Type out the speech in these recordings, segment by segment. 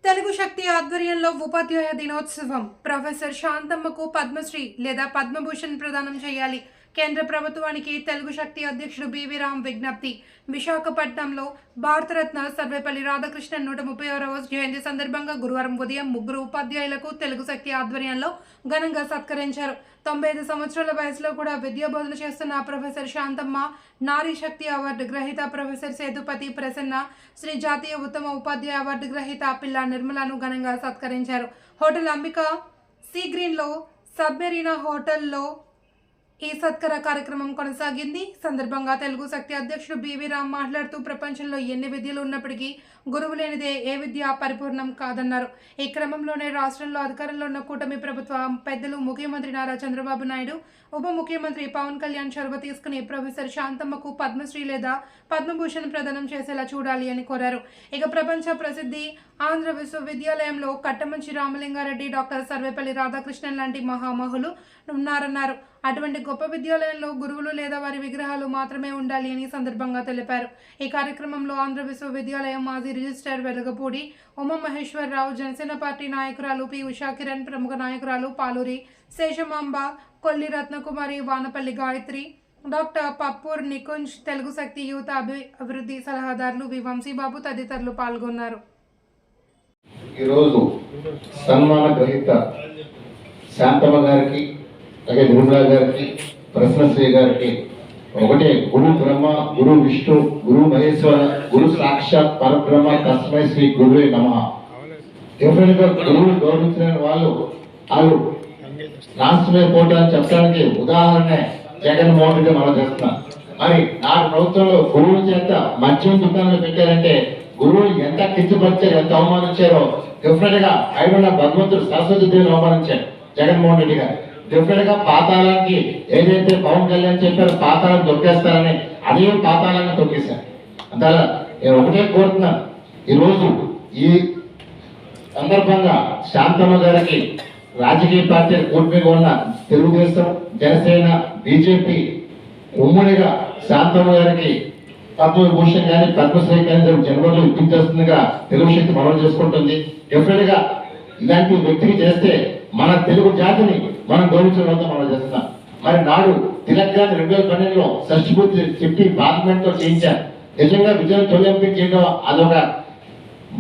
తెలుగు శక్తి ఆధ్వర్యంలో ఉపాధ్యాయ దినోత్సవం ప్రొఫెసర్ శాంతమ్మకు పద్మశ్రీ లేదా పద్మభూషణ్ ప్రదానం చేయాలి. కేంద్ర ప్రభుత్వానికి తెలుగు శక్తి అధ్యక్షుడు బివి రామ్ విజ్ఞప్తి. విశాఖపట్నంలో భారతరత్న సర్వేపల్లి రాధాకృష్ణన్ 136వ జయంతి సందర్భంగా గురువారం ఉదయం ముగ్గురు ఉపాధ్యాయులకు తెలుగు శక్తి ఆధ్వర్యంలో ఘనంగా సత్కరించారు. 95 సంవత్సరాల వయసులో కూడా విద్యాబోధన చేస్తున్న ప్రొఫెసర్ శాంతమ్మ, నారీ శక్తి అవార్డు గ్రహీత ప్రొఫెసర్ సేతుపతి ప్రసన్న, శ్రీ జాతీయ ఉత్తమ ఉపాధ్యాయ అవార్డు గ్రహీత పిల్ల నిర్మలను ఘనంగా సత్కరించారు. హోటల్ అంబిక సీ గ్రీన్లో సబ్మెరీనా హోటల్లో ఈ సత్కార కార్యక్రమం కొనసాగింది. సందర్భంగా తెలుగు శక్తి అధ్యక్షుడు బివి రామ్ మాట్లాడుతూ ప్రపంచంలో ఎన్ని విద్యలు ఉన్నప్పటికీ గురువు లేనిదే ఏ విద్య పరిపూర్ణం కాదన్నారు. ఈ క్రమంలోనే రాష్ట్రంలో అధికారంలో ఉన్న కూటమి ప్రభుత్వం పెద్దలు ముఖ్యమంత్రి నారా చంద్రబాబు నాయుడు, ఉప ముఖ్యమంత్రి పవన్ కళ్యాణ్ చొరవ తీసుకుని ప్రొఫెసర్ శాంతమ్మకు పద్మశ్రీ లేదా పద్మభూషణ్ ప్రదానం చేసేలా చూడాలి అని కోరారు. ఇక ప్రపంచ ప్రసిద్ధి ఆంధ్ర విశ్వవిద్యాలయంలో కట్టమంచి రామలింగారెడ్డి, డాక్టర్ సర్వేపల్లి రాధాకృష్ణన్ లాంటి మహామహులు ఉన్నారన్నారు. అటువంటి గొప్ప విద్యాలయంలో గురువులు లేదా వారి విగ్రహాలు మాత్రమే ఉండాలి అని సందర్భంగా తెలిపారు. ఈ కార్యక్రమంలో ఆంధ్ర విశ్వవిద్యాలయం మాజీ రిజిస్ట్రార్ వెలగపూడి ఉమామహేశ్వరరావు, జనసేన పార్టీ నాయకురాలు పి ఉషాకిరణ్, ప్రముఖ నాయకురాలు పాలూరి శేషమాంబ, కొల్లి రత్నకుమారి, వానపల్లి గాయత్రి, డాక్టర్ పప్పూర్ నికుంజ్, తెలుగు శక్తి యూత్ అభివృద్ధి సలహాదారులు వి వంశీబాబు తదితరులు పాల్గొన్నారు. ఈరోజు సన్మాన గ్రహీత శాంతమ్మ గారికి, అలాగే నిర్మలా గారికి, ప్రసన్నశ్రీ గారికి ఒకటే గురు బ్రహ్మ, గురు విష్ణు, గురు మహేశ్వర, గురు సాక్షాత్ పరబ్రహ్మ తస్మై శ్రీ గురువే నమః. ఎవరైనా గురువులు గౌరవించిన వాళ్ళు రాష్ట్రమే పోటాన్ని చెప్పడానికి ఉదాహరణ జగన్మోహన్ రెడ్డి మనం చేస్తున్నాం. మరి నా ప్రభుత్వంలో గురువుల చేత మద్యం దుకాణాలు పెట్టారంటే గురువులు ఎంత కించపరిచారు, ఎంత అవమానించారో డెఫినెట్ గా ఆయన భగవంతుడు సరస్వతి దేవిని అవమానించారు జగన్మోహన్ రెడ్డి గారు. డెఫినెట్ గా పాతాళానికి ఏదైతే పవన్ కళ్యాణ్ చెప్పారో పాతాళాన్ని తొక్కేస్తారని అదే పాతాళాన్ని తొక్కేశారు. అంతలా నేను ఒకటే కోరుతున్నాను, ఈరోజు ఈ సందర్భంగా శాంతమ్మ గారికి రాజకీయ పార్టీ కూటమిగా ఉన్న తెలుగుదేశం, జనసేన, బీజేపీ ఉమ్మడిగా శాంతమ్మ గారికి పద్మభూషణ్ కానీ పద్మశ్రీ కానీ జనవరిలో ఇప్పించేస్తుందిగా తెలుగు శక్తి మనవి చేసుకుంటుంది. డెఫినెట్ గా ఇలాంటి వ్యక్తికి చేస్తే మన తెలుగు జాతిని మనం గౌరవించడం మనం చేస్తున్నాం. మరి నాడు తిలక్గాని 2012లో షష్ఠిపూర్తి చెప్పి పార్లమెంట్ తో చేయించారు. నిజంగా విజయం తొలగింపు చేయడం అదొక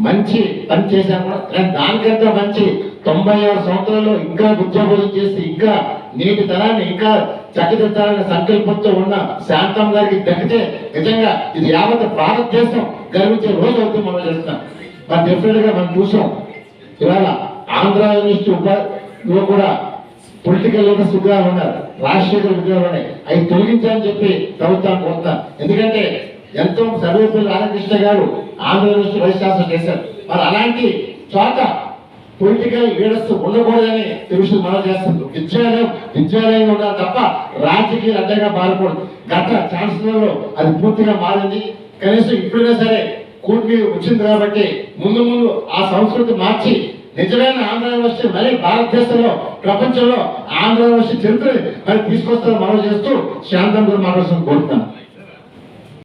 మంచి పని చేశాను. దానికంటే మంచి 96 సంవత్సరాల్లో ఇంకా విద్యాబోధన చేసి ఇంకా నేటి తరాన్ని ఇంకా చక్కదిద్దాలనే సంకల్పంతో ఉన్న శాంతమ్మ గారికి దక్కితే నిజంగా ఇది యావత్ భారతదేశం గర్వించే రోజు అవుతుంది మనం చేస్తాం. మరి డెఫినెట్ గా మనం చూసాం ఇవాళ ఆంధ్ర యూనివర్సిటీ ఉపాధిలో కూడా పొలిటికల్ లీడర్స్ విగ్రహాలు ఉన్నారు, రాజశేఖర్ విగ్రహాలు ఉన్నాయి. అవి తొలగించాలని చెప్పి ప్రభుత్వాన్ని కోరుతాను. ఎందుకంటే ఎంతో సర్వేపల్లి రాధాకృష్ణ గారు ఆంధ్ర యూనివర్సిటీ వైస్ ఛాన్సలర్ చేశారు. మరి అలాంటి చోట పొలిటికల్ లీడర్స్ ఉండకూడదని తెలుసు మనం చేస్తుంది. విద్యాలయం ఉండాలి తప్ప రాజకీయ అడ్డంగా మారకూడదు. గత ఛాన్సలర్లో అది పూర్తిగా మారింది. కనీసం ఇప్పుడైనా సరే కూటమి వచ్చింది కాబట్టి ముందు ఆ సంస్కృతి మార్చి నిజమైన ఆంధ్ర యూనివర్సిటీ మరి భారతదేశంలో ప్రపంచంలో ఆంధ్ర యూనివర్సిటీ చరిత్ర మరి తీసుకొస్తారని మనం చేస్తూ శాంతం కూడా మాట్లాడుతూ కోరుతున్నాను.